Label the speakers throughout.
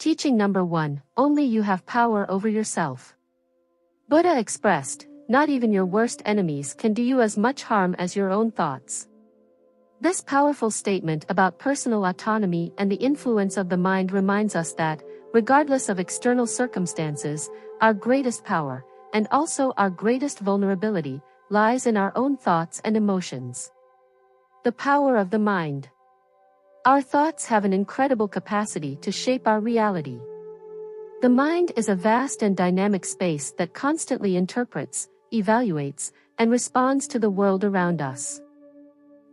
Speaker 1: Teaching number 1, only you have power over yourself. Buddha expressed, not even your worst enemies can do you as much harm as your own thoughts. This powerful statement about personal autonomy and the influence of the mind reminds us that, regardless of external circumstances, our greatest power, and also our greatest vulnerability, lies in our own thoughts and emotions. The power of the mind. Our thoughts have an incredible capacity to shape our reality. The mind is a vast and dynamic space that constantly interprets, evaluates, and responds to the world around us.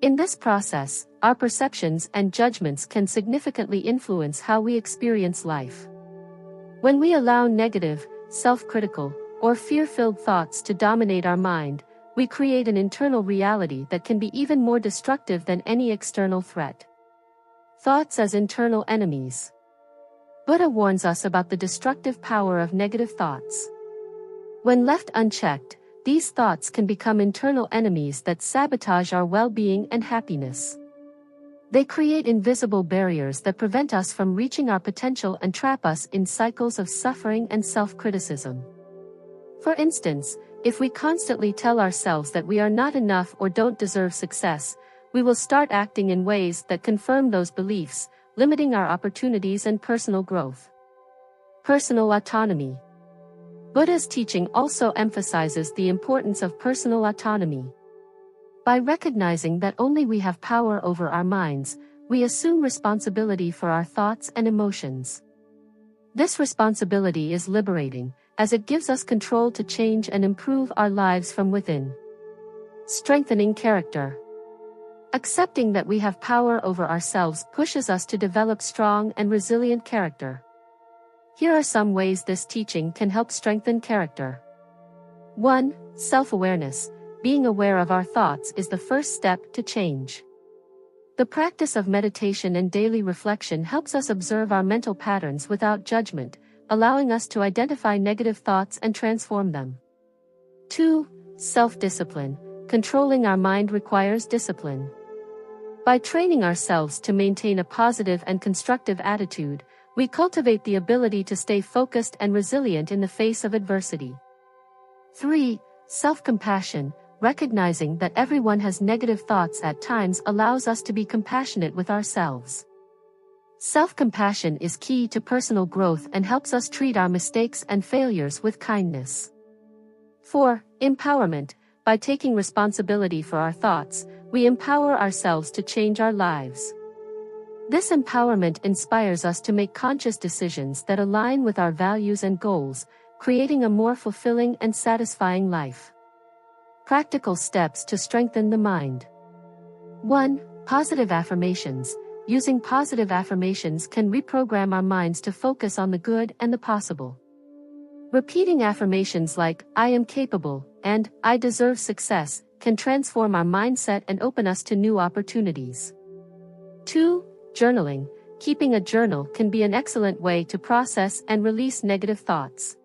Speaker 1: In this process, our perceptions and judgments can significantly influence how we experience life. When we allow negative, self-critical, or fear-filled thoughts to dominate our mind, we create an internal reality that can be even more destructive than any external threat. Thoughts as internal enemies. Buddha warns us about the destructive power of negative thoughts. When left unchecked, these thoughts can become internal enemies that sabotage our well-being and happiness. They create invisible barriers that prevent us from reaching our potential and trap us in cycles of suffering and self-criticism. For instance, if we constantly tell ourselves that we are not enough or don't deserve success, we will start acting in ways that confirm those beliefs, limiting our opportunities and personal growth. Personal autonomy. Buddha's teaching also emphasizes the importance of personal autonomy. By recognizing that only we have power over our minds, we assume responsibility for our thoughts and emotions. This responsibility is liberating, as it gives us control to change and improve our lives from within. Strengthening character. Accepting that we have power over ourselves pushes us to develop strong and resilient character. Here are some ways this teaching can help strengthen character. 1. Self-awareness. Being aware of our thoughts is the first step to change. The practice of meditation and daily reflection helps us observe our mental patterns without judgment, allowing us to identify negative thoughts and transform them. 2. Self-discipline. Controlling our mind requires discipline. By training ourselves to maintain a positive and constructive attitude, we cultivate the ability to stay focused and resilient in the face of adversity. 3. Self-compassion. Recognizing that everyone has negative thoughts at times allows us to be compassionate with ourselves. Self-compassion is key to personal growth and helps us treat our mistakes and failures with kindness. 4. Empowerment. By taking responsibility for our thoughts, we empower ourselves to change our lives. This empowerment inspires us to make conscious decisions that align with our values and goals, creating a more fulfilling and satisfying life. Practical steps to strengthen the mind. 1. Positive affirmations. Using positive affirmations can reprogram our minds to focus on the good and the possible. Repeating affirmations like, I am capable, and I deserve success, can transform our mindset and open us to new opportunities. 2. Journaling. Keeping a journal can be an excellent way to process and release negative thoughts.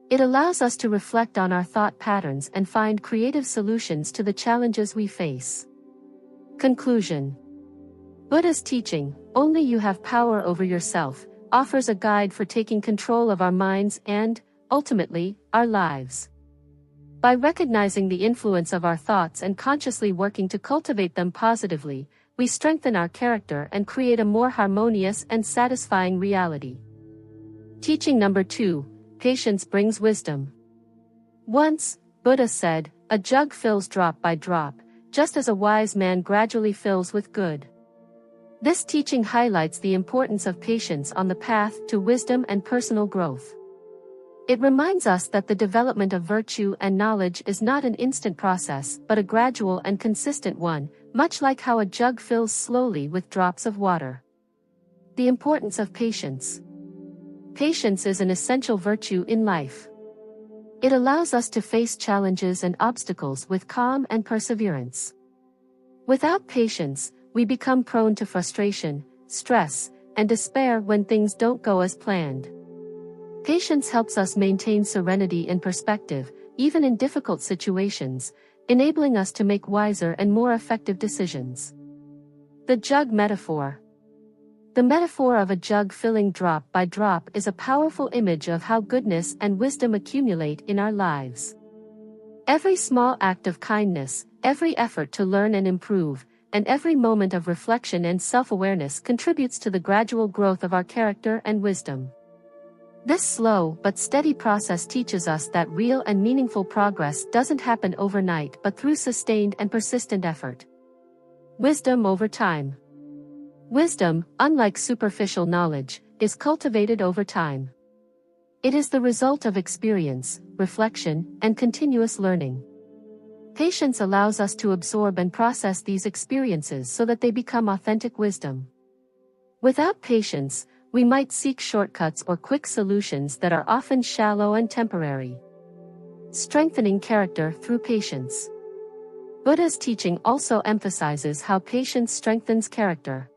Speaker 1: It allows us to reflect on our thought patterns and find creative solutions to the challenges we face. Conclusion. Buddha's teaching, only you have power over yourself, offers a guide for taking control of our minds and, ultimately, our lives. By recognizing the influence of our thoughts and consciously working to cultivate them positively, we strengthen our character and create a more harmonious and satisfying reality. Teaching number 2, patience brings wisdom. Once, Buddha said, a jug fills drop by drop, just as a wise man gradually fills with good. This teaching highlights the importance of patience on the path to wisdom and personal growth. It reminds us that the development of virtue and knowledge is not an instant process but a gradual and consistent one, much like how a jug fills slowly with drops of water. The importance of patience. Patience is an essential virtue in life. It allows us to face challenges and obstacles with calm and perseverance. Without patience, we become prone to frustration, stress, and despair when things don't go as planned. Patience helps us maintain serenity and perspective, even in difficult situations, enabling us to make wiser and more effective decisions. The jug metaphor. The metaphor of a jug filling drop by drop is a powerful image of how goodness and wisdom accumulate in our lives. Every small act of kindness, every effort to learn and improve, and every moment of reflection and self-awareness contributes to the gradual growth of our character and wisdom. This slow but steady process teaches us that real and meaningful progress doesn't happen overnight but through sustained and persistent effort. Wisdom over time. Wisdom, unlike superficial knowledge, is cultivated over time. It is the result of experience, reflection, and continuous learning. Patience allows us to absorb and process these experiences so that they become authentic wisdom. Without patience, we might seek shortcuts or quick solutions that are often shallow and temporary. Strengthening character through patience. Buddha's teaching also emphasizes how patience strengthens character.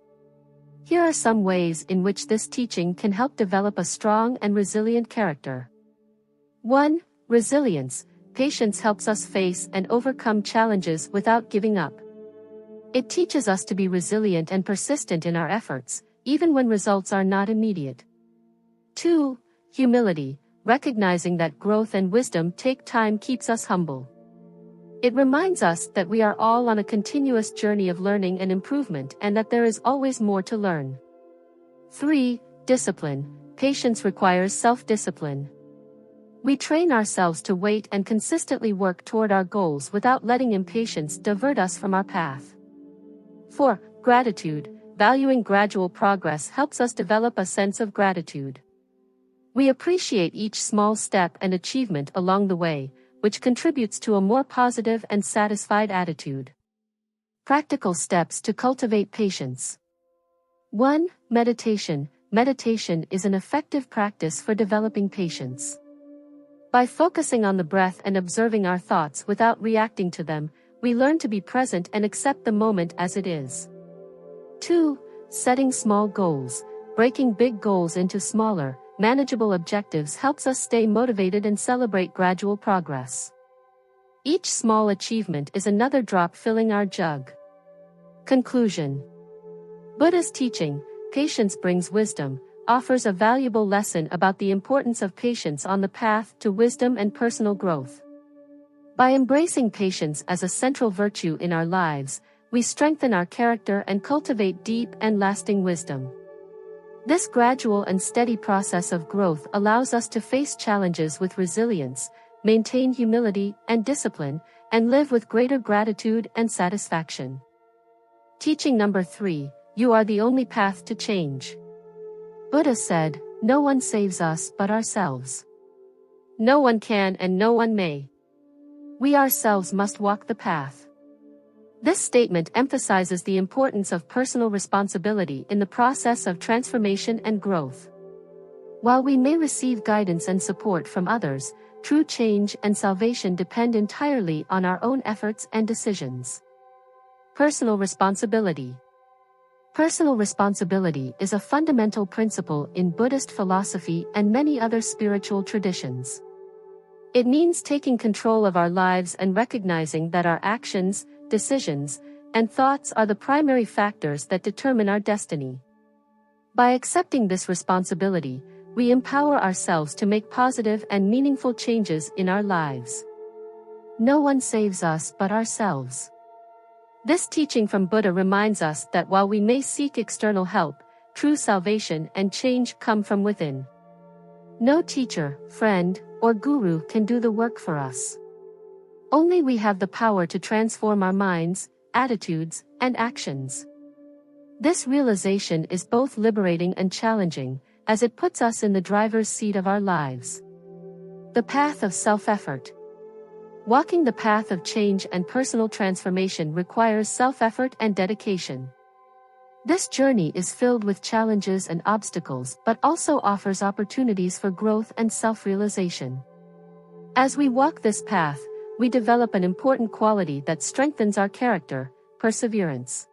Speaker 1: Here are some ways in which this teaching can help develop a strong and resilient character. 1. Resilience. Patience helps us face and overcome challenges without giving up. It teaches us to be resilient and persistent in our efforts, even when results are not immediate. 2. Humility. Recognizing that growth and wisdom take time keeps us humble. It reminds us that we are all on a continuous journey of learning and improvement and that there is always more to learn. 3. Discipline. Patience requires self-discipline. We train ourselves to wait and consistently work toward our goals without letting impatience divert us from our path. 4. Gratitude. Valuing gradual progress helps us develop a sense of gratitude. We appreciate each small step and achievement along the way, which contributes to a more positive and satisfied attitude. Practical steps to cultivate patience. 1. Meditation. Meditation is an effective practice for developing patience. By focusing on the breath and observing our thoughts without reacting to them, we learn to be present and accept the moment as it is. 2. Setting small goals. Breaking big goals into smaller, manageable objectives helps us stay motivated and celebrate gradual progress. Each small achievement is another drop filling our jug. Conclusion. Buddha's teaching, Patience Brings Wisdom, offers a valuable lesson about the importance of patience on the path to wisdom and personal growth. By embracing patience as a central virtue in our lives, we strengthen our character and cultivate deep and lasting wisdom. This gradual and steady process of growth allows us to face challenges with resilience, maintain humility and discipline, and live with greater gratitude and satisfaction. Teaching number 3, You are the only path to change. Buddha said, No one saves us but ourselves. No one can and no one may. We ourselves must walk the path. This statement emphasizes the importance of personal responsibility in the process of transformation and growth. While we may receive guidance and support from others, true change and salvation depend entirely on our own efforts and decisions. Personal responsibility. Personal responsibility is a fundamental principle in Buddhist philosophy and many other spiritual traditions. It means taking control of our lives and recognizing that our actions, decisions, and thoughts are the primary factors that determine our destiny. By accepting this responsibility, we empower ourselves to make positive and meaningful changes in our lives. No one saves us but ourselves. This teaching from Buddha reminds us that while we may seek external help, true salvation and change come from within. No teacher, friend, or guru can do the work for us. Only we have the power to transform our minds, attitudes, and actions. This realization is both liberating and challenging, as it puts us in the driver's seat of our lives. The path of self-effort. Walking the path of change and personal transformation requires self-effort and dedication. This journey is filled with challenges and obstacles but also offers opportunities for growth and self-realization. As we walk this path, we develop an important quality that strengthens our character, perseverance.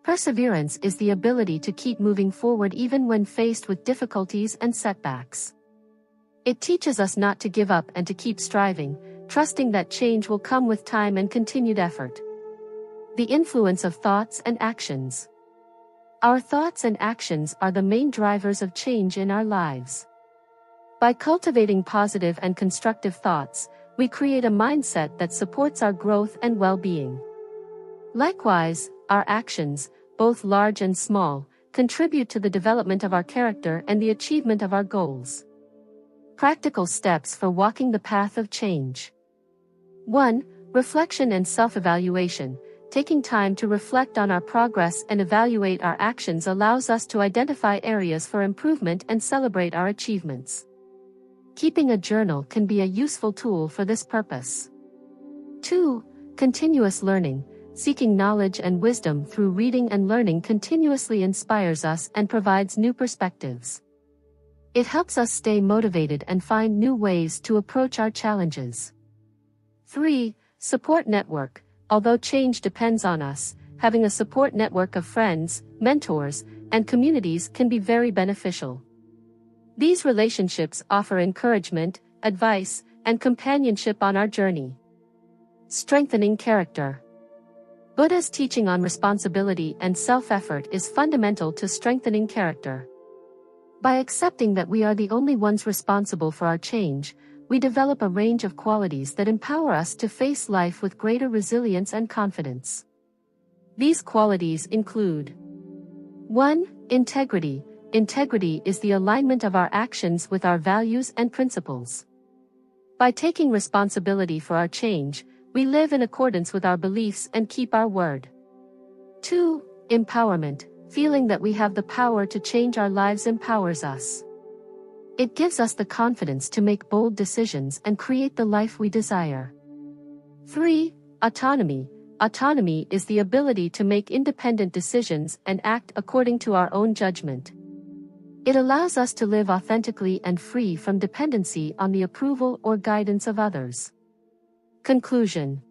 Speaker 1: Perseverance is the ability to keep moving forward even when faced with difficulties and setbacks. It teaches us not to give up and to keep striving, trusting that change will come with time and continued effort. The influence of thoughts and actions. Our thoughts and actions are the main drivers of change in our lives. By cultivating positive and constructive thoughts, we create a mindset that supports our growth and well-being. Likewise, our actions, both large and small, contribute to the development of our character and the achievement of our goals. Practical steps for walking the path of change. 1. Reflection and self-evaluation. Taking time to reflect on our progress and evaluate our actions allows us to identify areas for improvement and celebrate our achievements. Keeping a journal can be a useful tool for this purpose. 2. Continuous learning. Seeking knowledge and wisdom through reading and learning continuously inspires us and provides new perspectives. It helps us stay motivated and find new ways to approach our challenges. 3. Support network. Although change depends on us, having a support network of friends, mentors, and communities can be very beneficial. These relationships offer encouragement, advice, and companionship on our journey. Strengthening character. Buddha's teaching on responsibility and self-effort is fundamental to strengthening character. By accepting that we are the only ones responsible for our change, we develop a range of qualities that empower us to face life with greater resilience and confidence. These qualities include 1. Integrity. Integrity is the alignment of our actions with our values and principles. By taking responsibility for our change, we live in accordance with our beliefs and keep our word. 2. Empowerment. Feeling that we have the power to change our lives empowers us. It gives us the confidence to make bold decisions and create the life we desire. 3. Autonomy. Autonomy is the ability to make independent decisions and act according to our own judgment. It allows us to live authentically and free from dependency on the approval or guidance of others. Conclusion.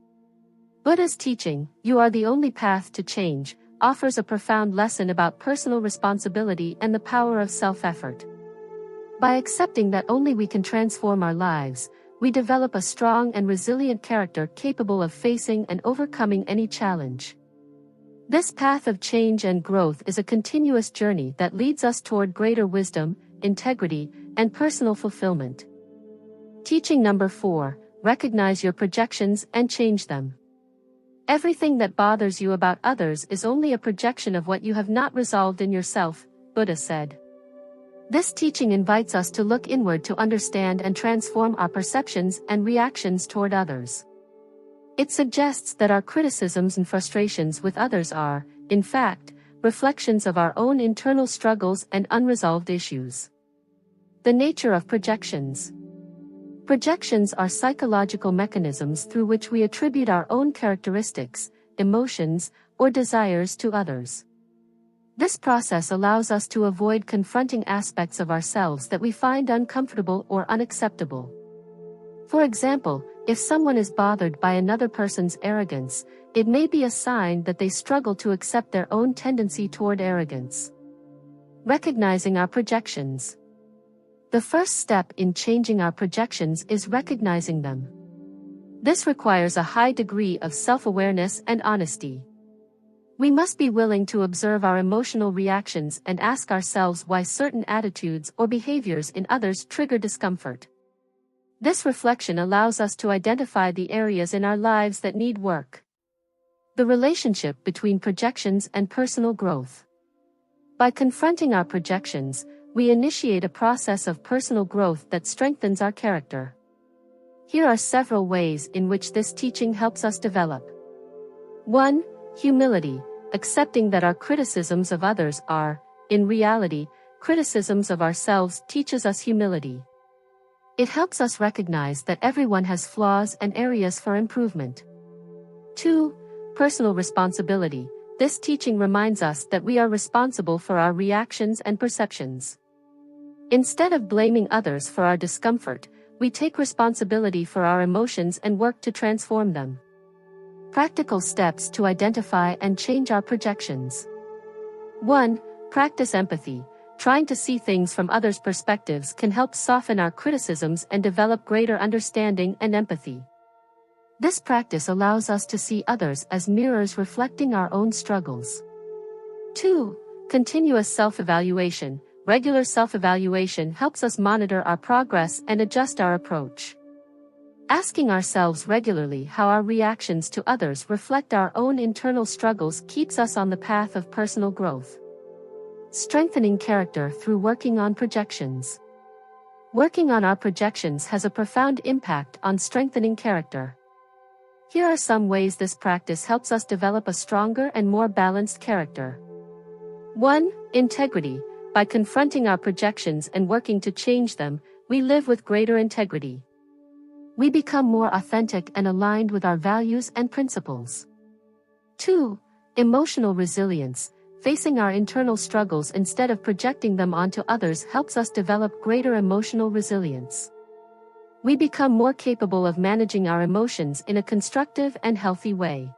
Speaker 1: Buddha's teaching, "You are the only path to change," offers a profound lesson about personal responsibility and the power of self-effort. By accepting that only we can transform our lives, we develop a strong and resilient character capable of facing and overcoming any challenge. This path of change and growth is a continuous journey that leads us toward greater wisdom, integrity, and personal fulfillment. Teaching number 4. Recognize your projections and change them. Everything that bothers you about others is only a projection of what you have not resolved in yourself, Buddha said. This teaching invites us to look inward to understand and transform our perceptions and reactions toward others. It suggests that our criticisms and frustrations with others are, in fact, reflections of our own internal struggles and unresolved issues. The nature of projections. Projections are psychological mechanisms through which we attribute our own characteristics, emotions, or desires to others. This process allows us to avoid confronting aspects of ourselves that we find uncomfortable or unacceptable. For example, if someone is bothered by another person's arrogance, it may be a sign that they struggle to accept their own tendency toward arrogance. Recognizing our projections. The first step in changing our projections is recognizing them. This requires a high degree of self-awareness and honesty. We must be willing to observe our emotional reactions and ask ourselves why certain attitudes or behaviors in others trigger discomfort. This reflection allows us to identify the areas in our lives that need work. The relationship between projections and personal growth. By confronting our projections, we initiate a process of personal growth that strengthens our character. Here are several ways in which this teaching helps us develop. 1. Humility. Accepting that our criticisms of others are, in reality, criticisms of ourselves teaches us humility. It helps us recognize that everyone has flaws and areas for improvement. 2. Personal responsibility. This teaching reminds us that we are responsible for our reactions and perceptions. Instead of blaming others for our discomfort, we take responsibility for our emotions and work to transform them. Practical steps to identify and change our projections. 1. Practice empathy. Trying to see things from others' perspectives can help soften our criticisms and develop greater understanding and empathy. This practice allows us to see others as mirrors reflecting our own struggles. 2. Continuous self-evaluation. Regular self-evaluation helps us monitor our progress and adjust our approach. Asking ourselves regularly how our reactions to others reflect our own internal struggles keeps us on the path of personal growth. Strengthening character through working on projections. Working on our projections has a profound impact on strengthening character. Here are some ways this practice helps us develop a stronger and more balanced character. 1. Integrity. By confronting our projections and working to change them, we live with greater integrity. We become more authentic and aligned with our values and principles. 2. Emotional resilience. Facing our internal struggles instead of projecting them onto others helps us develop greater emotional resilience. We become more capable of managing our emotions in a constructive and healthy way.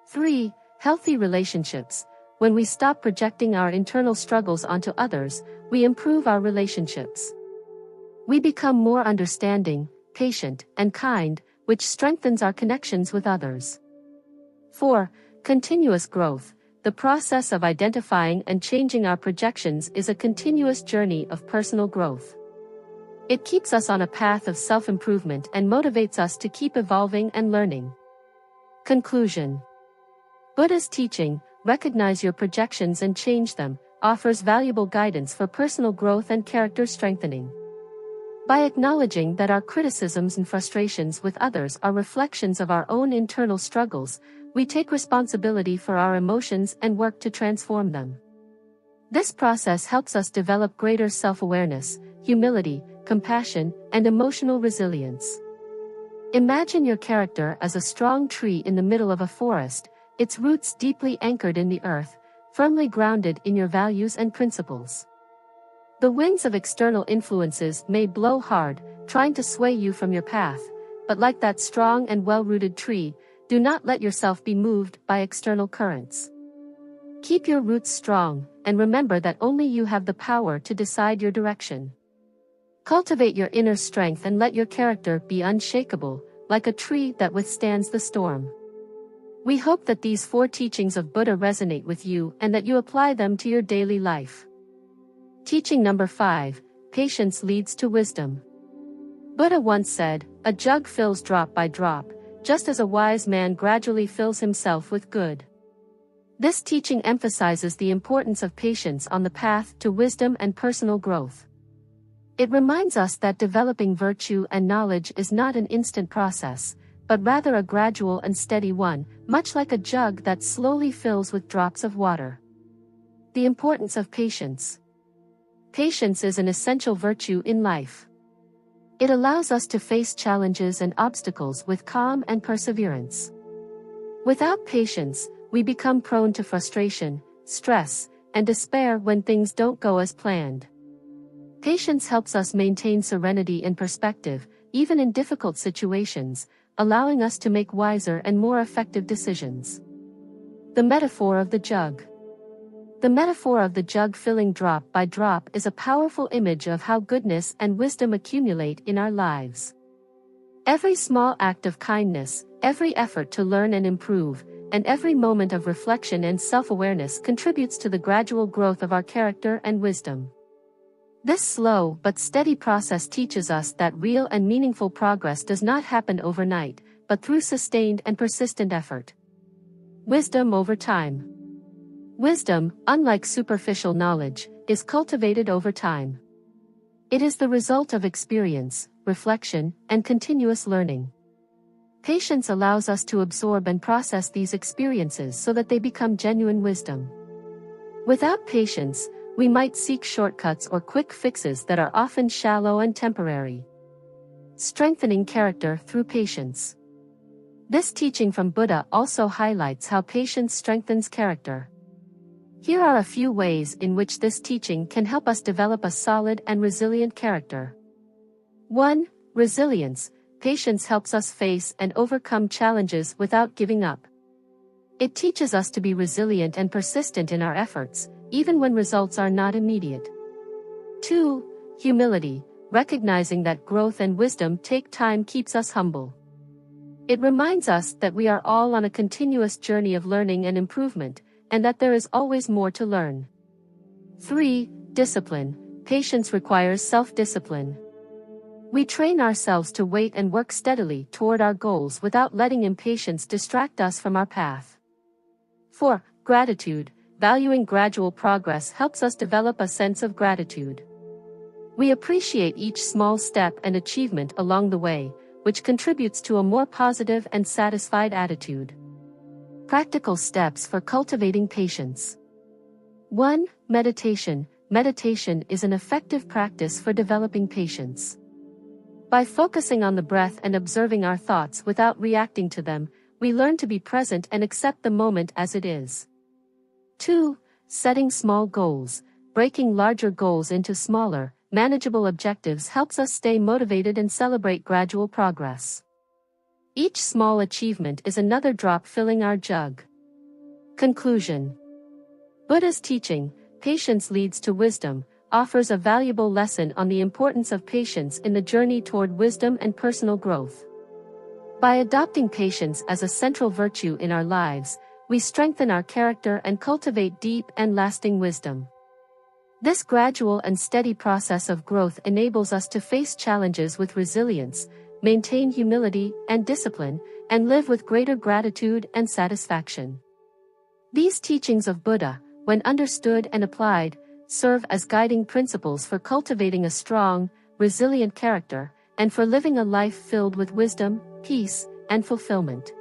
Speaker 1: 3. Healthy relationships. When we stop projecting our internal struggles onto others, we improve our relationships. We become more understanding, patient, and kind, which strengthens our connections with others. 4. Continuous growth. The process of identifying and changing our projections is a continuous journey of personal growth. It keeps us on a path of self-improvement and motivates us to keep evolving and learning. Conclusion. Buddha's teaching, "Recognize your projections and change them," offers valuable guidance for personal growth and character strengthening. By acknowledging that our criticisms and frustrations with others are reflections of our own internal struggles, we take responsibility for our emotions and work to transform them. This process helps us develop greater self-awareness, humility, compassion, and emotional resilience. Imagine your character as a strong tree in the middle of a forest, its roots deeply anchored in the earth, firmly grounded in your values and principles. The winds of external influences may blow hard, trying to sway you from your path, but like that strong and well-rooted tree, do not let yourself be moved by external currents. Keep your roots strong, and remember that only you have the power to decide your direction. Cultivate your inner strength and let your character be unshakable, like a tree that withstands the storm. We hope that these 4 teachings of Buddha resonate with you and that you apply them to your daily life. Teaching number 5, patience leads to wisdom. Buddha once said, "A jug fills drop by drop, just as a wise man gradually fills himself with good." This teaching emphasizes the importance of patience on the path to wisdom and personal growth. It reminds us that developing virtue and knowledge is not an instant process, but rather a gradual and steady one, much like a jug that slowly fills with drops of water. The importance of patience. Patience is an essential virtue in life. It allows us to face challenges and obstacles with calm and perseverance. Without patience, we become prone to frustration, stress, and despair when things don't go as planned. Patience helps us maintain serenity and perspective, even in difficult situations, allowing us to make wiser and more effective decisions. The metaphor of the jug. The metaphor of the jug filling drop by drop is a powerful image of how goodness and wisdom accumulate in our lives. Every small act of kindness, every effort to learn and improve, and every moment of reflection and self-awareness contributes to the gradual growth of our character and wisdom. This slow but steady process teaches us that real and meaningful progress does not happen overnight, but through sustained and persistent effort. Wisdom over time. Wisdom, unlike superficial knowledge, is cultivated over time. It is the result of experience, reflection, and continuous learning. Patience allows us to absorb and process these experiences so that they become genuine wisdom. Without patience, we might seek shortcuts or quick fixes that are often shallow and temporary. Strengthening character through patience. This teaching from Buddha also highlights how patience strengthens character. Here are a few ways in which this teaching can help us develop a solid and resilient character. 1. Resilience. Patience helps us face and overcome challenges without giving up. It teaches us to be resilient and persistent in our efforts, even when results are not immediate. 2. Humility. Recognizing that growth and wisdom take time keeps us humble. It reminds us that we are all on a continuous journey of learning and improvement, and that there is always more to learn. 3. Discipline. Patience requires self-discipline. We train ourselves to wait and work steadily toward our goals without letting impatience distract us from our path. 4. Gratitude. Valuing gradual progress helps us develop a sense of gratitude. We appreciate each small step and achievement along the way, which contributes to a more positive and satisfied attitude. Practical steps for cultivating patience. 1. Meditation. Meditation is an effective practice for developing patience. By focusing on the breath and observing our thoughts without reacting to them, we learn to be present and accept the moment as it is. 2. Setting small goals. Breaking larger goals into smaller, manageable objectives helps us stay motivated and celebrate gradual progress. Each small achievement is another drop filling our jug. Conclusion. Buddha's teaching, Patience Leads to Wisdom, offers a valuable lesson on the importance of patience in the journey toward wisdom and personal growth. By adopting patience as a central virtue in our lives, we strengthen our character and cultivate deep and lasting wisdom. This gradual and steady process of growth enables us to face challenges with resilience, maintain humility and discipline, and live with greater gratitude and satisfaction. These teachings of Buddha, when understood and applied, serve as guiding principles for cultivating a strong, resilient character, and for living a life filled with wisdom, peace, and fulfillment.